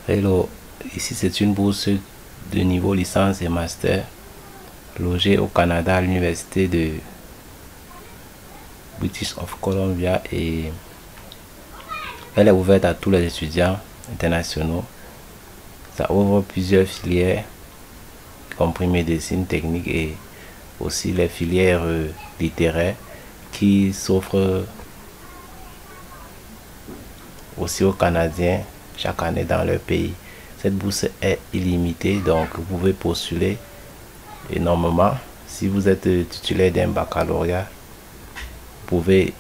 Hello, ici c'est une bourse de niveau licence et master logée au Canada à l'université de British of Columbia et elle est ouverte à tous les étudiants internationaux. Ça ouvre plusieurs filières, y compris médecine, technique et aussi les filières littéraires qui s'offrent aussi aux Canadiens chaque année dans leur pays. Cette bourse est illimitée, donc vous pouvez postuler énormément. Si vous êtes titulaire d'un baccalauréat, vous pouvez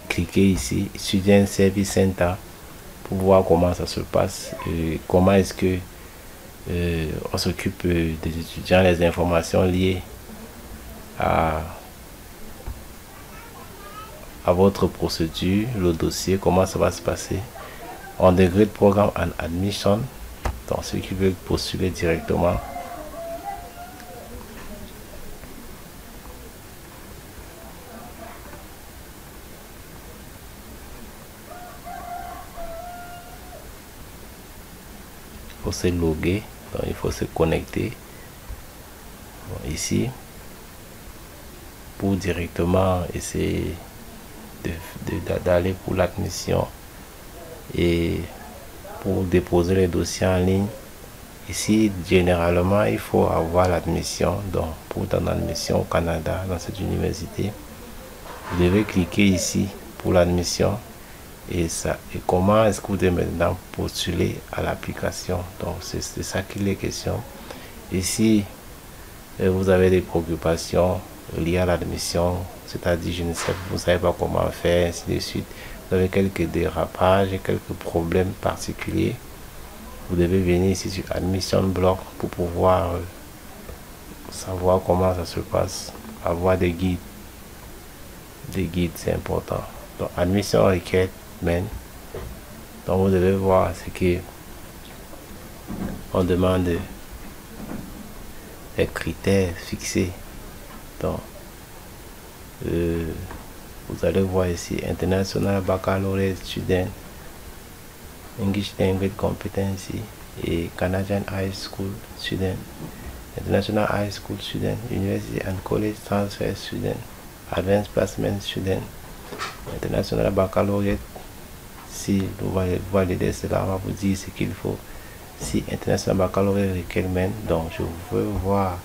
cliquer ici, Student Service Center, pour voir comment ça se passe, comment est-ce que on s'occupe des étudiants, les informations liées à votre procédure, le dossier, comment ça va se passer. Undergrad Program and Admission, donc ceux qui veulent postuler directement. Il faut se loguer, donc il faut se connecter. Bon, ici, pour directement essayer d'aller pour l'admission et pour déposer les dossiers en ligne. Ici, généralement, il faut avoir l'admission. Donc, pour dans l'admission au Canada, dans cette université, vous devez cliquer ici pour l'admission. Et comment est-ce que vous devez maintenant postuler à l'application? Donc, c'est ça qu'il est question. Ici, vous avez des préoccupations liées à l'admission, c'est-à-dire, vous ne savez pas comment faire, ainsi de suite. Vous avez quelques dérapages et quelques problèmes particuliers. Vous devez venir ici sur Admission Block pour pouvoir savoir comment ça se passe, avoir des guides. Des guides, c'est important. Donc, Admission Requirement. Donc, vous devez voir ce que on demande, les critères fixés. Donc, vous allez voir ici International Baccalaureate Student, English Language Competency et Canadian High School Student, International High School Student, University and College Transfer Student, Advanced Placement Student, International Baccalaureate. Si vous validez cela, on va vous dire ce qu'il faut. Si International Baccalaureate Requirement, donc je veux voir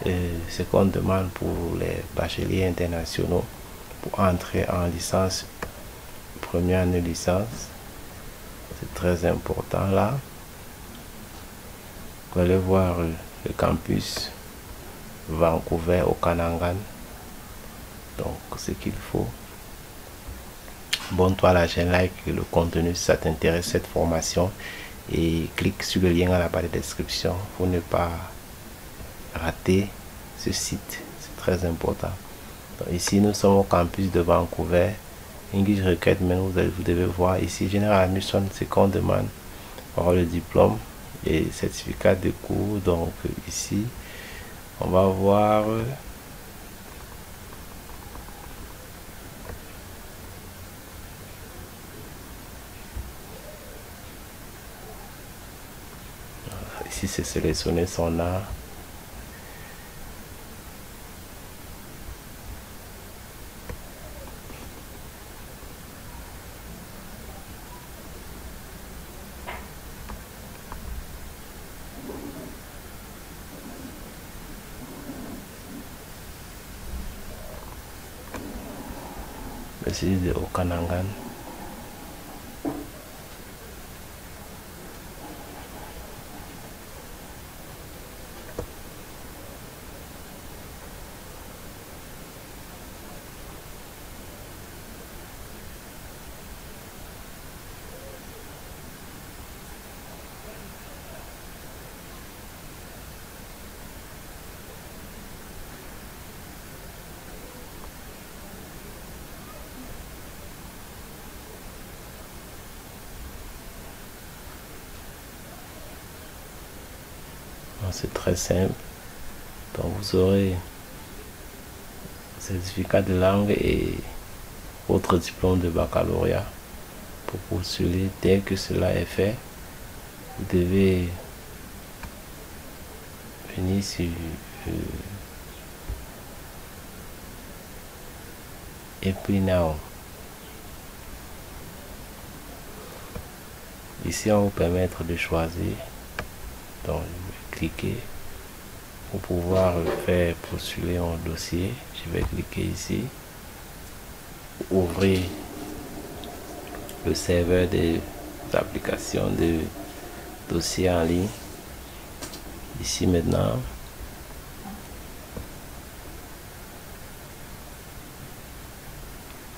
ce qu'on demande pour les bacheliers internationaux pour entrer en licence, première année licence. C'est très important là. Vous allez voir le campus Vancouver au Kanangan. Donc ce qu'il faut. Abonne-toi à la chaîne, like le contenu si ça t'intéresse cette formation et clique sur le lien à la barre de description pour ne pas rater ce site, c'est très important. Donc, ici nous sommes au campus de Vancouver. English Requirement, vous devez voir ici General Admission, c'est qu'on demande avoir le diplôme et certificat de cours. Donc ici on va voir ici c'est sélectionné son art. Ici de Okanagan. C'est très simple. Donc vous aurez certificat de langue et votre diplôme de baccalauréat pour postuler. Dès que cela est fait, vous devez venir sur Apply Now. Ici, on va vous permettre de choisir. Donc, je vais cliquer pour pouvoir faire postuler mon dossier. Je vais cliquer ici, ouvrir le serveur des applications de dossiers en ligne. Ici maintenant,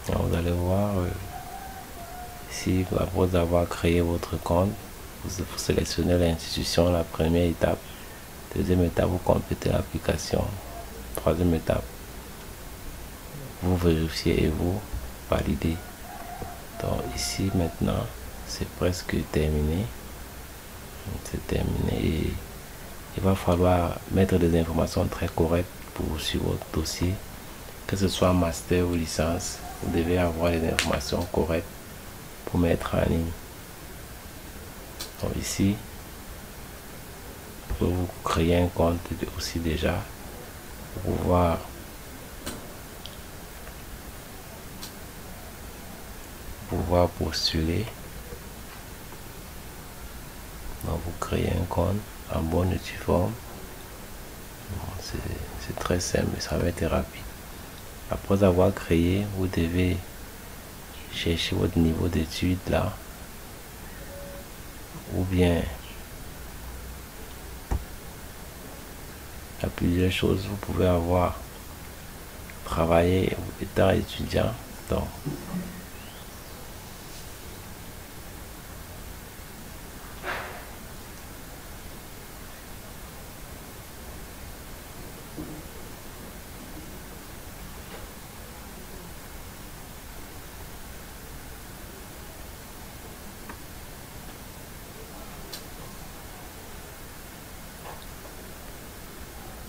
vous allez voir ici, après avoir créé votre compte, vous sélectionnez l'institution, la première étape. Deuxième étape, vous complétez l'application. Troisième étape, vous vérifiez et vous validez. Donc ici maintenant, c'est presque terminé. C'est terminé et il va falloir mettre des informations très correctes sur votre dossier. Que ce soit master ou licence, vous devez avoir les informations correctes pour mettre en ligne. Donc ici, vous créer un compte aussi déjà pour pouvoir postuler. Donc vous créez un compte en bonne et due forme. C'est très simple, ça va être rapide. Après avoir créé, vous devez chercher votre niveau d'études là, ou bien il y a plusieurs choses. Vous pouvez avoir travaillé étant étudiant. Donc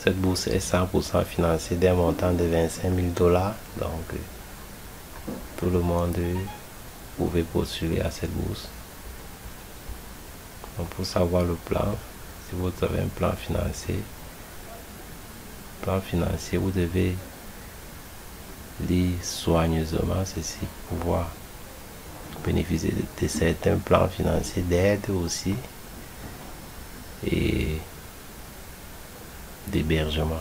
cette bourse est 100% financée d'un montant de 25 000 $. Donc, tout le monde pouvait postuler à cette bourse. Donc, pour savoir le plan, si vous avez un plan financier, vous devez lire soigneusement ceci pour pouvoir bénéficier de certains plans financiers d'aide aussi et d'hébergement.